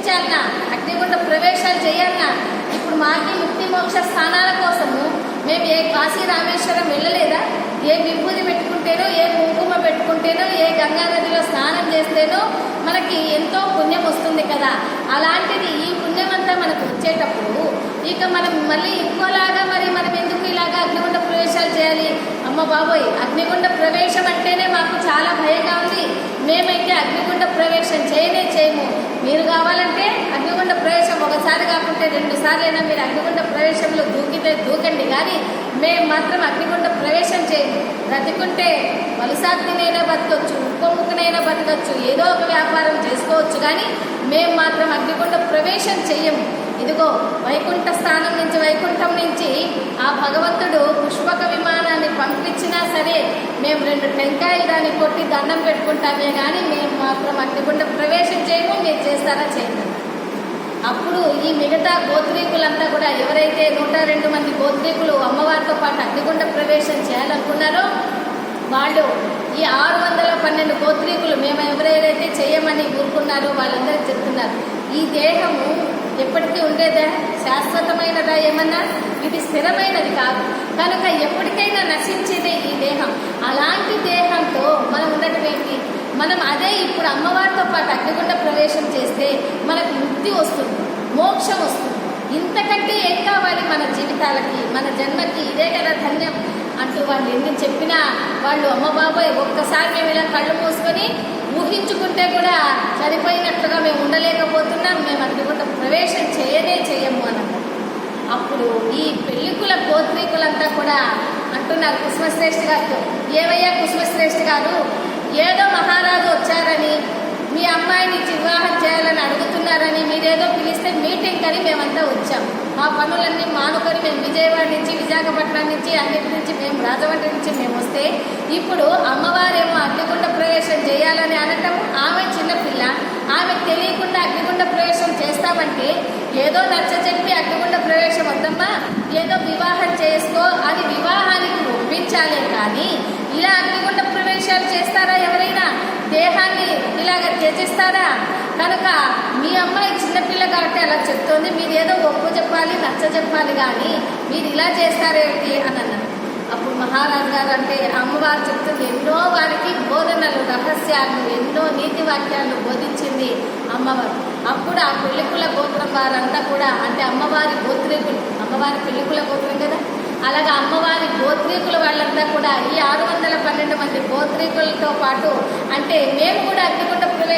జీవించాలన్నా, అగ్నిగుండ ప్రవేశాలు చేయాలన్నా, ఇప్పుడు మాకి ముక్తి మోక్ష స్థానాల కోసము మేము ఏ కాశీ రామేశ్వరం వెళ్ళలేదా? ఏ విభూతి పెట్టుకుంటేనో, ఏ కుంకుమ పెట్టుకుంటేనో, ఏ గంగా నదిలో స్నానం చేస్తేనో మనకి ఎంతో పుణ్యం వస్తుంది కదా. అలాంటిది ఈ పుణ్యం అంతా మనకు వచ్చేటప్పుడు ఇక మనం మళ్ళీ ఇంకోలాగా మనం ఎందుకు ఇలాగా అగ్నిగుండ ప్రవేశాలు చేయాలి? అమ్మ బాబోయ్, అగ్నిగుండ ప్రవేశం అంటేనే మాకు చాలా భయంగా ఉంది. మేమైతే అగ్నిగుండ ప్రవేశం చేయము. మీరు కావాలంటే అగ్నిగుండ ప్రవేశం ఒకసారి కాకుంటే 2 సార్లైనా మీరు అగ్నిగుండ ప్రవేశంలో దూకండి, కానీ మేము మాత్రం అగ్నిగుండ ప్రవేశం చేయము. బ్రతికుంటే వలసాగ్నినైనా బతకచ్చు, ఉప్పముక్కనైనా బతకచ్చు, ఏదో ఒక వ్యాపారం చేసుకోవచ్చు, కానీ మేము మాత్రం అగ్నిగుండ ప్రవేశం చెయ్యము. ఇదిగో వైకుంఠ స్థానం నుంచి, వైకుంఠం నుంచి ఆ భగవంతుడు పుష్పక విమానాన్ని పంపించినా సరే మేము 2 టెంకాయలు దాన్ని కొట్టి దండం పెట్టుకుంటామే, కానీ మేము మాత్రం అగ్నిగుండ ప్రవేశం చేయము. మీరు చేస్తారా? చేయము. అప్పుడు ఈ మిగతా గోత్రీకులంతా కూడా ఎవరైతే 102 మంది గోత్రీకులు అమ్మవారితో పాటు అగ్నిగుండ ప్రవేశం చేయాలనుకున్నారో వాళ్ళు ఈ 612 గోత్రీకులు మేము ఎవరైతే చేయమని ఊరుకున్నారో వాళ్ళందరికీ చెప్తున్నారు, ఈ దేహము ఎప్పటికీ ఉండేదా? శాశ్వతమైనదా? ఏమన్నా ఇది స్థిరమైనది కాదు, కనుక ఎప్పటికైనా నశించేదే ఈ దేహం. అలాంటి దేహంతో మనం ఉండటం ఏంటి? మనం అదే ఇప్పుడు అమ్మవారితో పాటు అగ్నిగుండ ప్రవేశం చేస్తే మనకు ముక్తి వస్తుంది, మోక్షం వస్తుంది. ఇంతకంటే ఏం కావాలి మన జీవితాలకి, మన జన్మకి? ఇదే కదా ధన్యం అంటూ వాళ్ళు ఎన్ని చెప్పినా వాళ్ళు అమ్మ బాబాయ్ ఒక్కసారి మేము ఇలా కళ్ళు మూసుకొని ఊహించుకుంటే కూడా సరిపోయినట్లుగా మేము ఉండలేకపోతున్నాం, మేము అగ్నిగుండ ప్రవేశం చేయము అని అన్నారు. అప్పుడు ఈ పెళ్లికుల గోత్రీకులంతా కూడా అంటున్నారు కుసుమశ్రేష్ఠి గారితో, ఏవయ్యా కుసుమశ్రేష్ఠి గారు, ఏదో మహారాజు వచ్చారని మీ అమ్మాయిని వివాహం చేయాలని అడుగుతున్నారని మీరేదో పిలిస్తే మీటింగ్ అని మేమంతా వచ్చాం. మా పనులన్నీ మానుకొని మేము విజయవాడ నుంచి, విశాఖపట్నం నుంచి, అన్నిటి నుంచి మేము రాజమండ్రి నుంచి మేము వస్తే ఇప్పుడు అమ్మవారేమో అగ్నిగుండ ప్రవేశం చేయాలని అనటము, ఆమె చిన్నపిల్ల, ఆమెకు తెలియకుండా అగ్నిగుండ ప్రవేశం చేస్తామంటే ఏదో నచ్చ చెప్పి అగ్నిగుండ ప్రవేశం వద్దమ్మా, ఏదో వివాహం చేసుకో అని వివాహానికి ఒప్పించాలే కానీ ఇలా అగ్నిగుండ ప్రవేశాలు చేస్తారా? ఎవరైనా దేహాన్ని ఇలాగ త్యజిస్తారా? కనుక మీ అమ్మాయి చిన్నపిల్ల కాబట్టి అలా చెప్తోంది, మీరు ఏదో ఒప్పు చెప్పాలి, నచ్చ చెప్పాలి, కానీ మీరు ఇలా చేస్తారేంటి అని అన్నారు. అప్పుడు మహారాజు గారు అంటే అమ్మవారు చెప్తుంది, ఎన్నో వారికి బోధనలు, రహస్యాలు, ఎన్నో నీతి వాక్యాలను బోధించింది అమ్మవారు. అప్పుడు ఆ పెళ్లికుల గోత్రం వారంతా కూడా, అంటే అమ్మవారి గోత్రీకులు, అమ్మవారి పెళ్లికుల గోత్రం కదా, అలాగా అమ్మవారి గోత్రీకుల వాళ్ళంతా కూడా ఈ 612 మంది గోత్రీకులతో పాటు అంటే మేము కూడా అగ్నిగుండ